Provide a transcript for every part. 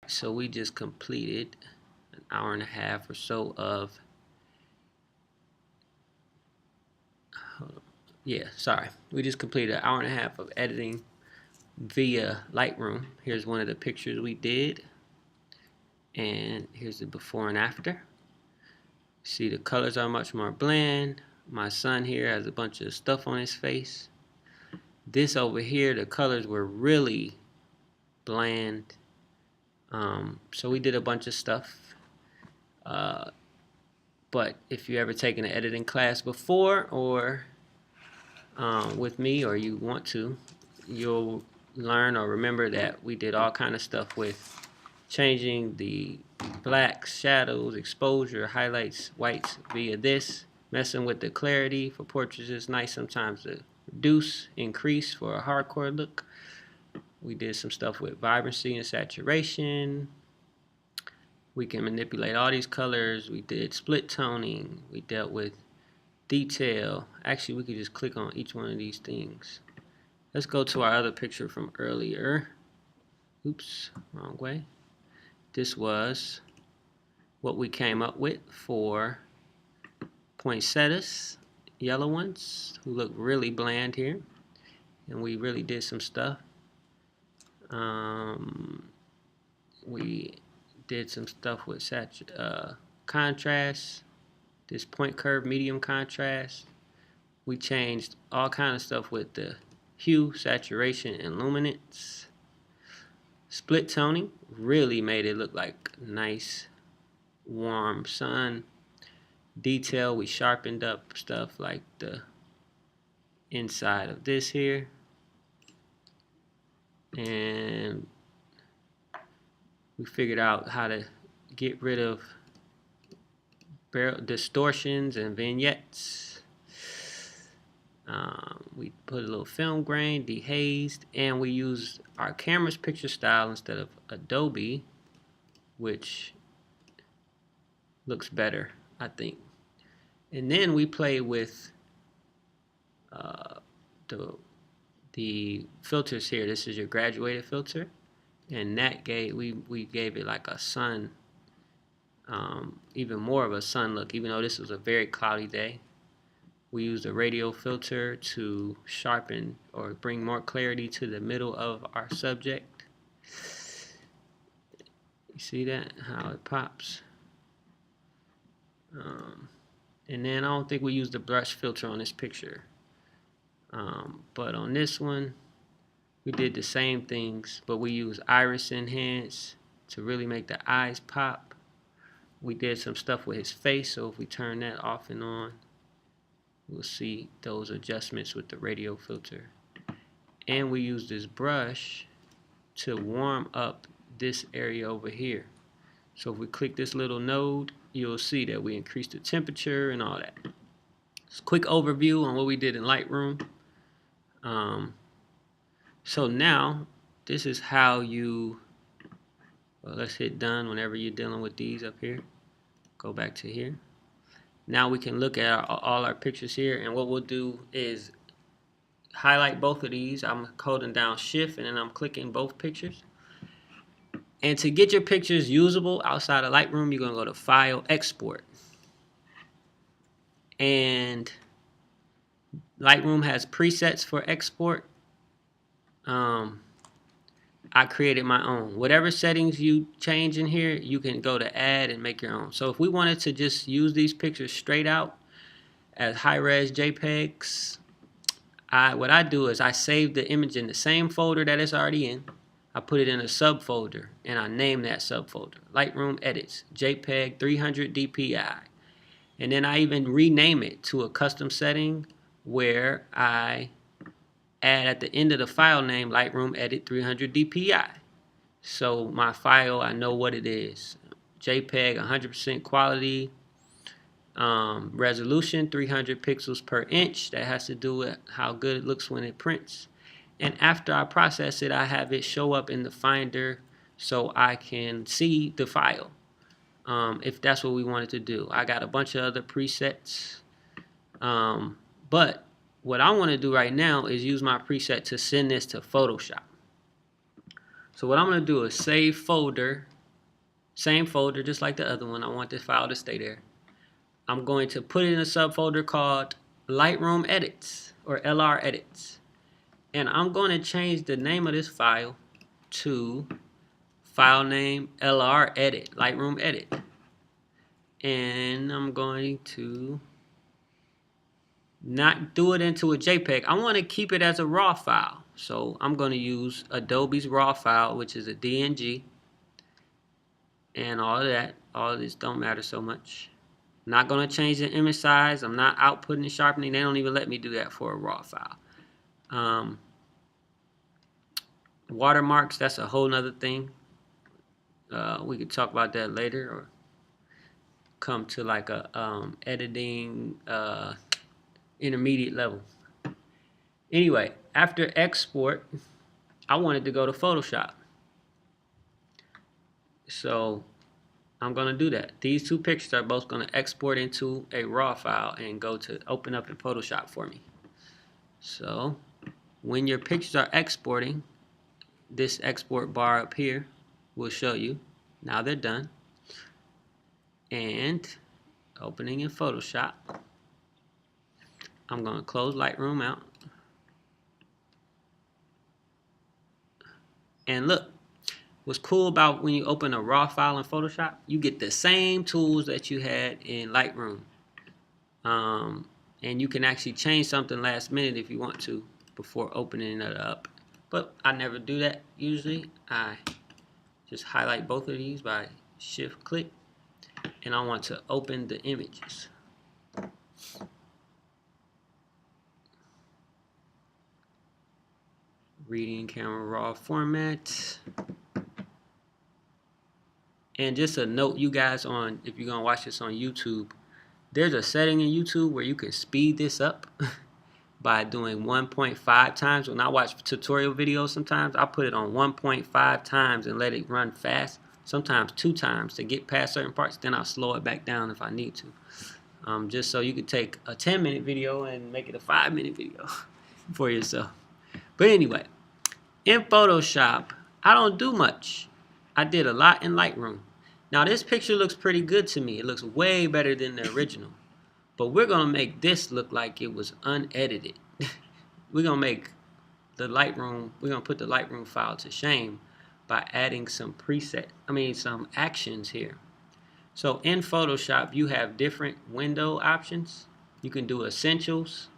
So we just completed an hour and a half or so of we just completed an hour and a half of editing via Lightroom. Here's one of the pictures we did, and here's the before and after. See, the colors are much more bland. My son here has a bunch of stuff on his face. This over here, the colors were really bland. So we did a bunch of stuff. But if you ever taken an editing class before, or with me, or you want to, you'll learn or remember that we did all kind of stuff with changing the blacks, shadows, exposure, highlights, whites via this, messing with the clarity for portraits is nice sometimes to reduce, increase for a hardcore look. We did some stuff with vibrancy and saturation. We can manipulate all these colors. We did split toning. We dealt with detail. Actually, we could just click on each one of these things. Let's go to our other picture from earlier. Oops, wrong way. This was what we came up with for poinsettias, yellow ones, who look really bland here. And we really did some stuff. We did some stuff with contrast, this point curve medium contrast. We changed all kind of stuff with the hue, saturation, and luminance. Split toning really made it look like nice warm sun. Detail, we sharpened up stuff like the inside of this here, and we figured out how to get rid of distortions and vignettes. We put a little film grain, dehazed, and we used our camera's picture style instead of Adobe, which looks better, I think. And then we played with the filters here. This is your graduated filter, and that we gave it like a sun, even more of a sun look, even though this was a very cloudy day. We used a radial filter to sharpen or bring more clarity to the middle of our subject. You see that? How it pops. And then I don't think we used the brush filter on this picture. But on this one, we did the same things, but we used iris enhance to really make the eyes pop. We did some stuff with his face, so if we turn that off and on, we'll see those adjustments with the radial filter. And we use this brush to warm up this area over here. So if we click this little node, you'll see that we increased the temperature and all that. It's a quick overview on what we did in Lightroom. So now, this is how you, let's hit done whenever you're dealing with these up here. Go back to here. Now we can look at all our pictures here, and what we'll do is highlight both of these. I'm holding down shift and then I'm clicking both pictures. And to get your pictures usable outside of Lightroom, you're going to go to File, Export. And Lightroom has presets for export. I created my own. Whatever settings you change in here, you can go to add and make your own. So if we wanted to just use these pictures straight out as high-res JPEGs, what I do is I save the image in the same folder that it's already in. I put it in a subfolder, and I name that subfolder Lightroom Edits JPEG 300 DPI. And then I even rename it to a custom setting where I add at the end of the file name Lightroom Edit 300 DPI. So my file, I know what it is. JPEG 100% quality, resolution 300 pixels per inch. That has to do with how good it looks when it prints. And after I process it, I have it show up in the Finder so I can see the file, if that's what we wanted to do. I got a bunch of other presets, but what I want to do right now is use my preset to send this to Photoshop. So what I'm going to do is save folder Same folder, just like the other one. I want this file to stay there. I'm going to put it in a subfolder called Lightroom Edits or LR Edits. And I'm going to change the name of this file to file name LR Edit, Lightroom Edit. And I'm going to not do it into a JPEG. I want to keep it as a RAW file. So I'm going to use Adobe's RAW file, which is a DNG. And all of that, all of this don't matter so much. I'm not going to change the image size. I'm not outputting and sharpening. They don't even let me do that for a RAW file. Watermarks, that's a whole nother thing. We could talk about that later or come to like a editing intermediate level. Anyway, after export, I wanted to go to Photoshop. So I'm going to do that. These two pictures are both going to export into a RAW file and go to open up in Photoshop for me. So when your pictures are exporting, this export bar up here will show you. Now they're done. And opening in Photoshop, I'm going to close Lightroom out. And look, what's cool about when you open a RAW file in Photoshop, you get the same tools that you had in Lightroom. And you can actually change something last minute if you want to before opening it up. But I never do that usually. I just highlight both of these by shift click. And I want to open the images. Reading camera raw format. And just a note, you guys, on if you're gonna watch this on YouTube, there's a setting in YouTube where you can speed this up by doing 1.5 times. When I watch tutorial videos, sometimes I put it on 1.5 times and let it run fast. Sometimes 2 times to get past certain parts. Then I'll slow it back down if I need to. Just so you could take a 10-minute video and make it a 5-minute video for yourself. But anyway, in Photoshop, I don't do much. I did a lot in Lightroom. Now this picture looks pretty good to me. It looks way better than the original. But we're going to make this look like it was unedited. We're going to make the Lightroom, we're going to put the Lightroom file to shame by adding some some actions here. So in Photoshop, you have different window options. You can do Essentials,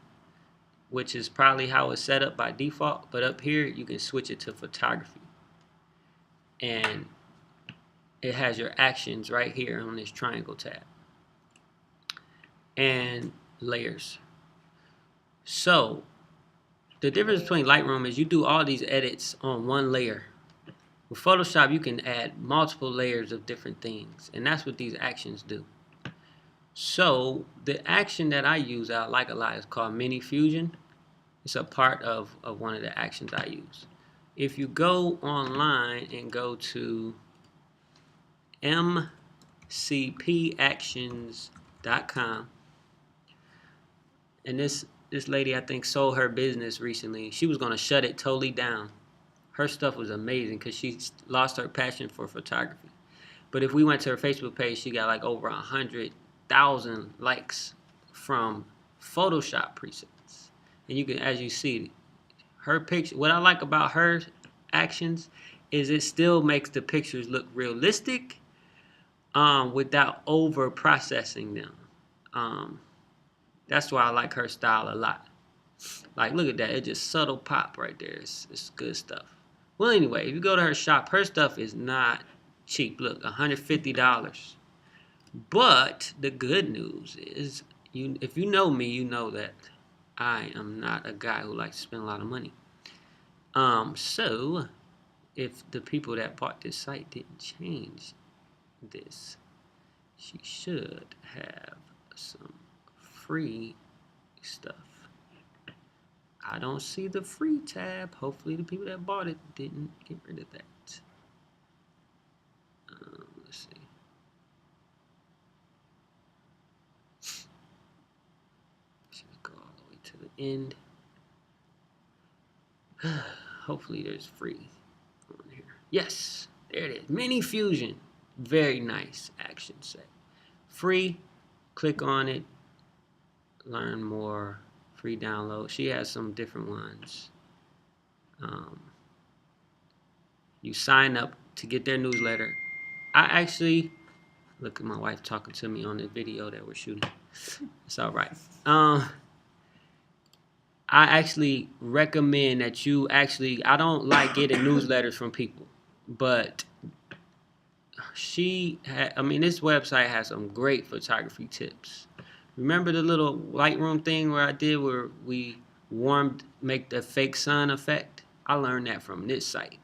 which is probably how it's set up by default. But up here, you can switch it to Photography. And it has your actions right here on this triangle tab. And layers. So the difference between Lightroom is you do all these edits on one layer. With Photoshop, you can add multiple layers of different things, and that's what these actions do. So the action that I use, I like a lot, is called Mini Fusion. It's a part of one of the actions I use. If you go online and go to mcpactions.com, and this lady, I think, sold her business recently. She was going to shut it totally down. Her stuff was amazing because she lost her passion for photography. But if we went to her Facebook page, she got like over 100,000 likes from Photoshop presets. And you can, as you see, her picture. What I like about her actions is it still makes the pictures look realistic, without over processing them. That's why I like her style a lot. Like, look at that. It's just subtle pop right there. It's good stuff. Well, anyway, if you go to her shop, her stuff is not cheap. Look, $150. But the good news is, if you know me, you know that I am not a guy who likes to spend a lot of money. So, if the people that bought this site didn't change this, she should have some free stuff. I don't see the free tab. Hopefully the people that bought it didn't get rid of that. Let's see. Let's go all the way to the end. Hopefully there's free on here. Yes, there it is. Mini Fusion. Very nice action set. Free. Click on it. Learn more. Free download. She has some different ones. You sign up to get their newsletter. I actually look at my wife talking to me on the video that we're shooting. It's all right. I actually recommend that you actually. I don't like getting newsletters from people, but this website has some great photography tips. Remember the little Lightroom thing where I did where we make the fake sun effect? I learned that from this site.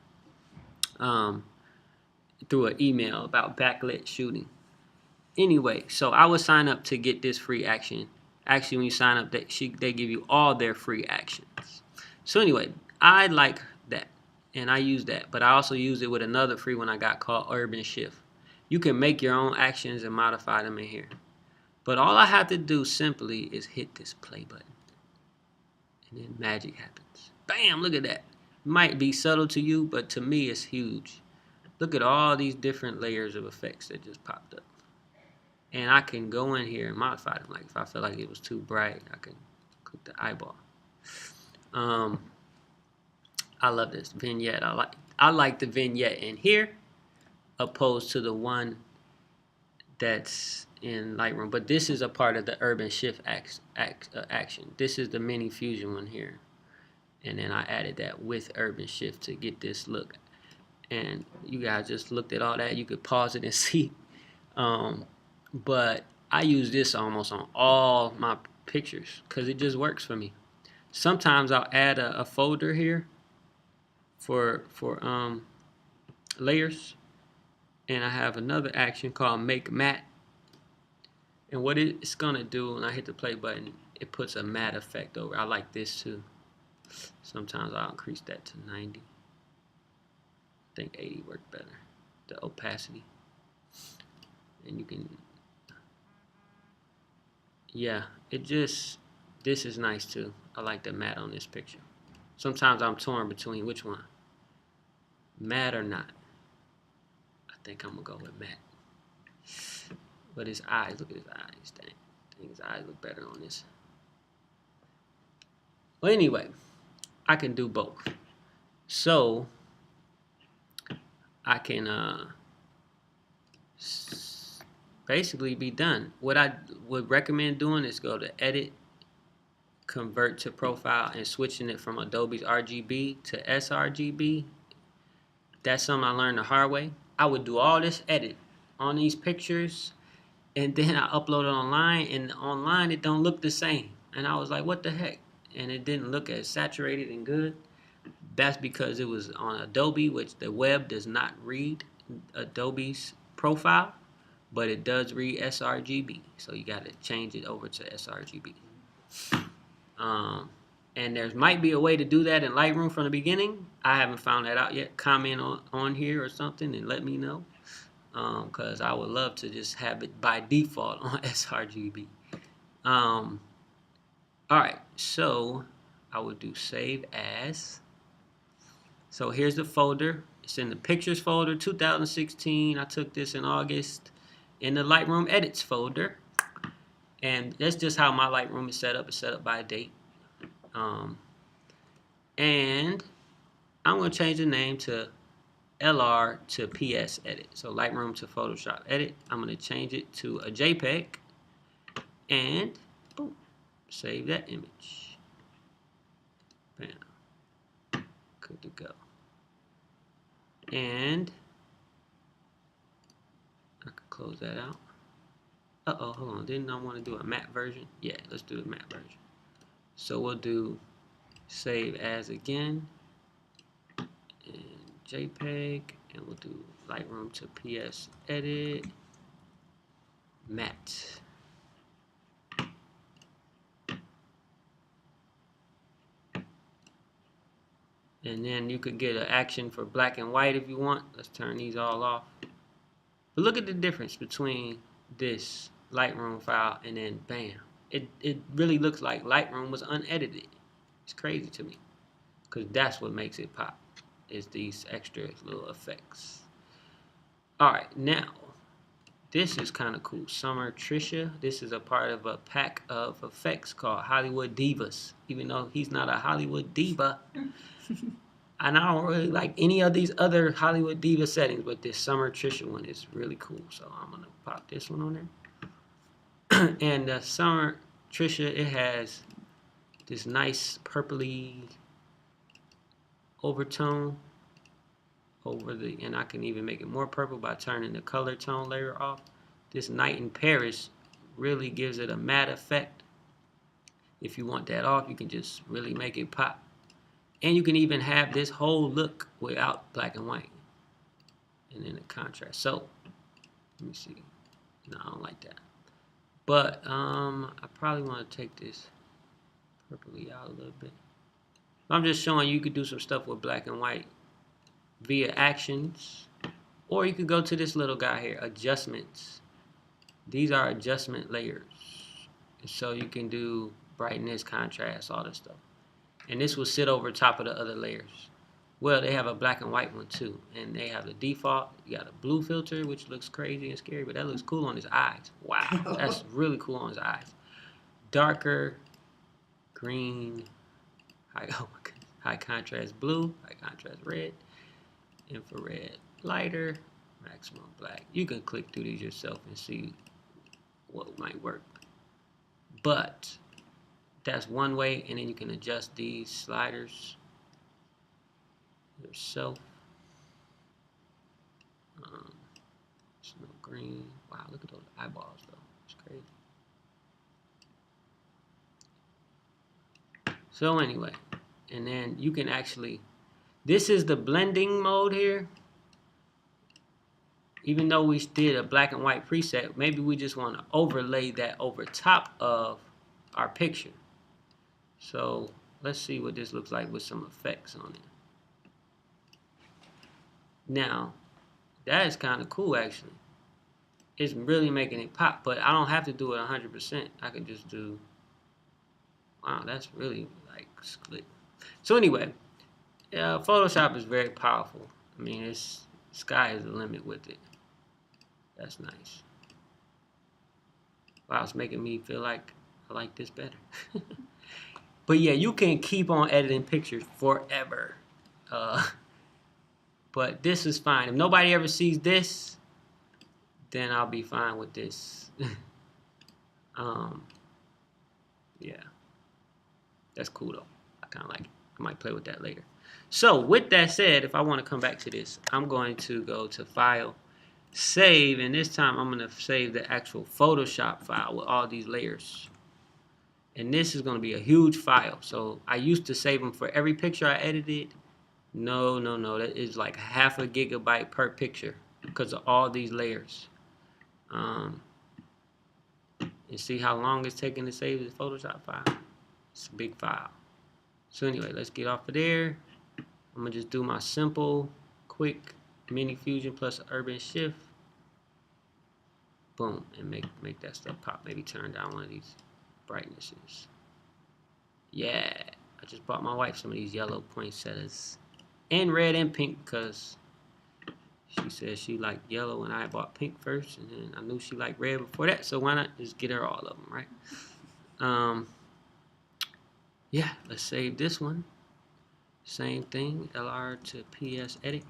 Through an email about backlit shooting. Anyway, so I would sign up to get this free action. Actually, when you sign up, they give you all their free actions. So anyway, I like that, and I use that. But I also use it with another free one I got called Urban Shift. You can make your own actions and modify them in here. But all I have to do simply is hit this play button, and then magic happens. Bam! Look at that. It might be subtle to you, but to me, it's huge. Look at all these different layers of effects that just popped up. And I can go in here and modify them. Like if I feel like it was too bright, I can click the eyeball. I love this vignette. I like the vignette in here opposed to the one that's in Lightroom. But this is a part of the Urban Shift action. This is the Mini Fusion one here. And then I added that with Urban Shift to get this look. And you guys just looked at all that. You could pause it and see. But I use this almost on all my pictures because it just works for me. Sometimes I'll add a folder here for layers, and I have another action called Make Matte. And what it's gonna do when I hit the play button, it puts a matte effect over. I like this too. Sometimes I'll increase that to 90. I think 80 worked better. The opacity, and you can. Yeah, this is nice too. I like the matte on this picture. Sometimes I'm torn between which one, matte or not. I think I'm gonna go with matte. But his eyes, look at his eyes. Dang, I think his eyes look better on this. Well, anyway, I can do both. So I can basically be done. What I would recommend doing is go to Edit, Convert to Profile, and switching it from Adobe's RGB to sRGB. That's something I learned the hard way. I would do all this edit on these pictures, and then I upload it online, and online it don't look the same. And I was like, what the heck? And it didn't look as saturated and good. That's because it was on Adobe, which the web does not read Adobe's profile, but it does read sRGB. So you got to change it over to sRGB. And there might be a way to do that in Lightroom from the beginning. I haven't found that out yet. Comment on here or something and let me know. Because I would love to just have it by default on sRGB. Alright, so I would do Save As. So here's the folder. It's in the Pictures folder, 2016. I took this in August in the Lightroom Edits folder. And that's just how my Lightroom is set up. It's set up by a date. And I'm going to change the name to LR to PS Edit. So Lightroom to Photoshop Edit. I'm going to change it to a JPEG. And boom, save that image. Bam. Good to go. And I could close that out. Uh-oh, hold on. Didn't I want to do a matte version? Yeah, let's do the matte version. So we'll do Save As again. And JPEG. And we'll do Lightroom to PS Edit. Matte. And then you could get an action for black and white if you want. Let's turn these all off. But look at the difference between this Lightroom file and then bam. It really looks like Lightroom was unedited. It's crazy to me. Because that's what makes it pop. Is these extra little effects. Alright, now This is kind of cool. Summer Trisha. This is a part of a pack of effects called Hollywood Divas. Even though he's not a Hollywood diva. And I don't really like any of these other Hollywood diva settings, but this Summer Trisha one is really cool. So I'm going to pop this one on there. And the Summer Trisha, it has this nice purpley overtone over the, and I can even make it more purple by turning the color tone layer off. This Night in Paris really gives it a matte effect. If you want that off, you can just really make it pop. And you can even have this whole look without black and white. And then the contrast. So, let me see. No, I don't like that. But I probably want to take this purpley out a little bit. I'm just showing you could do some stuff with black and white via actions, or you could go to this little guy here, adjustments. These are adjustment layers, so you can do brightness, contrast, all this stuff, and this will sit over top of the other layers. Well, they have a black and white one too, and they have the default. You got a blue filter, which looks crazy and scary, but that looks cool on his eyes. Wow, that's really cool on his eyes. Darker green, high contrast blue, high contrast red, infrared lighter, maximum black. You can click through these yourself and see what might work. But that's one way, and then you can adjust these sliders yourself. Snow green. Wow, look at those eyeballs though. It's crazy. So anyway, and then you can actually, this is the blending mode here. Even though we did a black and white preset, maybe we just want to overlay that over top of our picture. So let's see what this looks like with some effects on it. Now, that is kind of cool actually. It's really making it pop, but I don't have to do it 100%. I can just do, wow, that's really like split. So anyway, Photoshop is very powerful. I mean, sky is the limit with it. That's nice. Wow, it's making me feel like I like this better. But yeah, you can keep on editing pictures forever. But this is fine. If nobody ever sees this, then I'll be fine with this. Yeah. That's cool though. I kind of like it. I might play with that later. So with that said, if I want to come back to this, I'm going to go to File, Save, and this time I'm going to save the actual Photoshop file with all these layers. And this is going to be a huge file. So I used to save them for every picture I edited. No. That is like half a gigabyte per picture because of all these layers. You see how long it's taking to save this Photoshop file? It's a big file. So anyway, let's get off of there. I'm going to just do my simple, quick Mini Fusion plus Urban Shift. Boom, and make that stuff pop. Maybe turn down one of these brightnesses. Yeah, I just bought my wife some of these yellow poinsettias. And red and pink because she said she liked yellow and I bought pink first. And then I knew she liked red before that. So why not just get her all of them, right? Yeah, let's save this one. Same thing, LR to PS edit.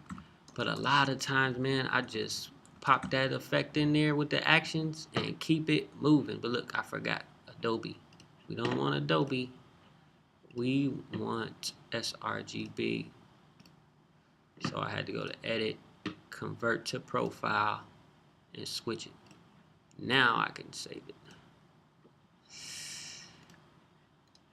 But a lot of times, man, I just pop that effect in there with the actions and keep it moving. But look, I forgot Adobe. We don't want Adobe. We want sRGB. So I had to go to Edit, Convert to Profile, and switch it. Now I can save it.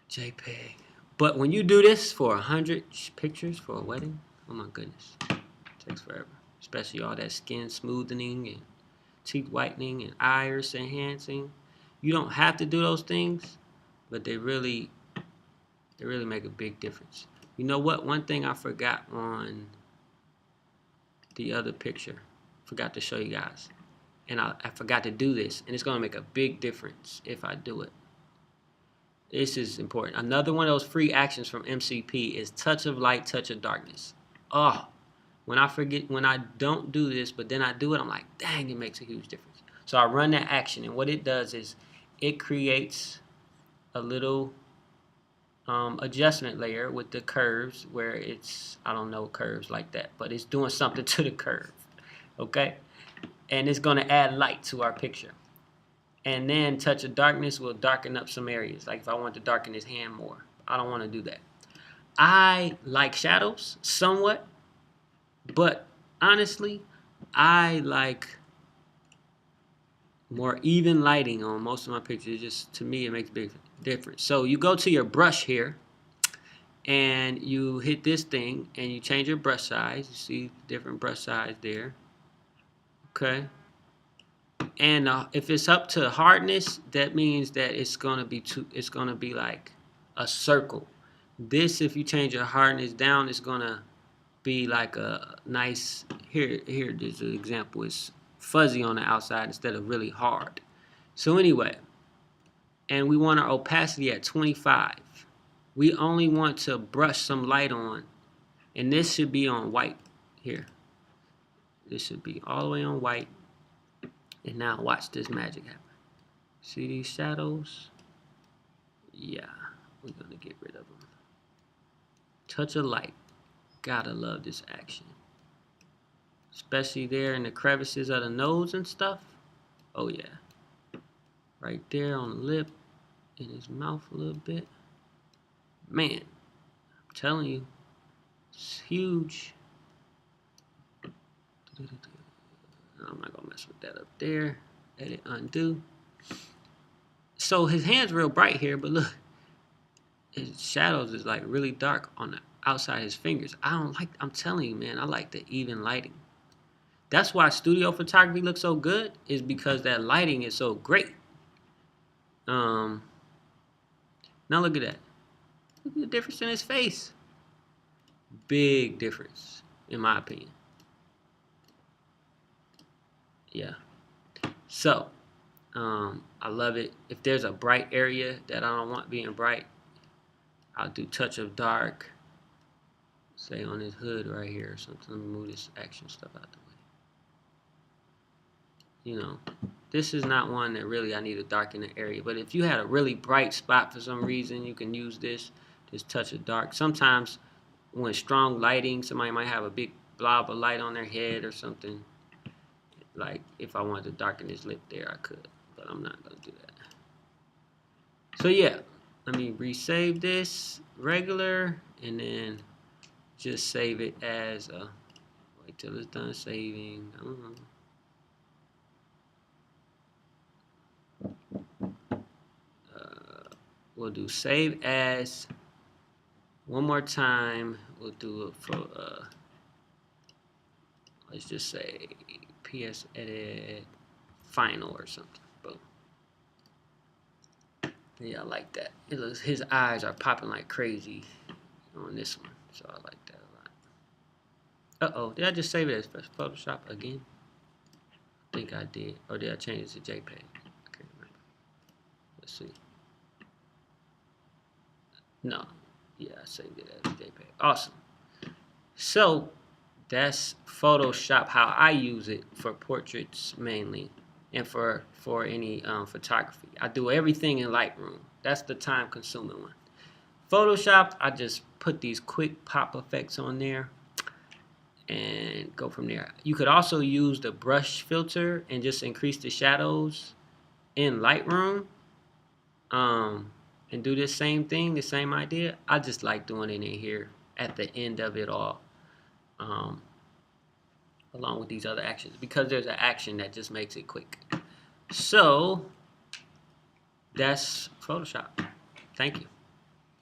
JPEG. But when you do this for 100 pictures for a wedding, oh my goodness, it takes forever. Especially all that skin smoothing and teeth whitening and iris enhancing. You don't have to do those things, but they really make a big difference. You know what? One thing I forgot on the other picture, forgot to show you guys, and I forgot to do this, and it's going to make a big difference if I do it. This is important. Another one of those free actions from MCP is Touch of Light, Touch of Darkness. Oh, when I don't do this, but then I do it, I'm like, dang, it makes a huge difference. So I run that action, and what it does is it creates a little adjustment layer with the curves where it's, I don't know curves like that, but it's doing something to the curve, okay? And it's going to add light to our picture. And then touch of darkness will darken up some areas. Like if I want to darken his hand more, I don't want to do that. I like shadows somewhat, but honestly, I like more even lighting on most of my pictures. Just to me, it makes a big difference. So you go to your brush here, and you hit this thing, and you change your brush size. You see different brush size there. Okay. And if it's up to hardness, that means that it's gonna be it's gonna be like a circle. This, if you change your hardness down, it's gonna be like a nice. Here, there's an example. It's fuzzy on the outside instead of really hard. So anyway, and we want our opacity at 25. We only want to brush some light on, and this should be on white here. This should be all the way on white. And now watch this magic happen. See these shadows? Yeah, we're gonna get rid of them. Touch of light. Gotta love this action. Especially there in the crevices of the nose and stuff. Oh yeah. Right there on the lip, in his mouth a little bit. Man, I'm telling you, it's huge. I'm not gonna mess with that up there. Edit, undo. So his hand's real bright here, but look, his shadows is like really dark on the outside his fingers. I don't like, I'm telling you, man, I like the even lighting. That's why studio photography looks so good, is because that lighting is so great. Now look at that. Look at the difference in his face. Big difference, in my opinion. Yeah. So, I love it. If there's a bright area that I don't want being bright, I'll do touch of dark. Say on his hood right here or something. Let me move this action stuff out the way. You know, this is not one that really I need to darken the area. But if you had a really bright spot for some reason, you can use this touch of dark. Sometimes when strong lighting, somebody might have a big blob of light on their head or something. Like if I wanted to darken his lip there, I could, but I'm not gonna do that. So yeah, let me resave this regular, and then just save it as a, wait till it's done saving. I don't know. We'll do save as one more time. We'll do it for let's just say PS edit final or something. Boom. Yeah, I like that. It looks, his eyes are popping like crazy on this one, so I like that a lot. Uh-oh, did I just save it as Photoshop again? I think I did. Or did I change it to JPEG? I can't remember. Let's see. No. Yeah, I saved it as JPEG. Awesome. So that's Photoshop, how I use it for portraits mainly, and for any photography. I do everything in Lightroom. That's the time consuming one. Photoshop, I just put these quick pop effects on there and go from there. You could also use the brush filter and just increase the shadows in Lightroom, and do this same thing, the same idea. I just like doing it in here at the end of it all, along with these other actions, because there's an action that just makes it quick. So that's Photoshop. Thank you.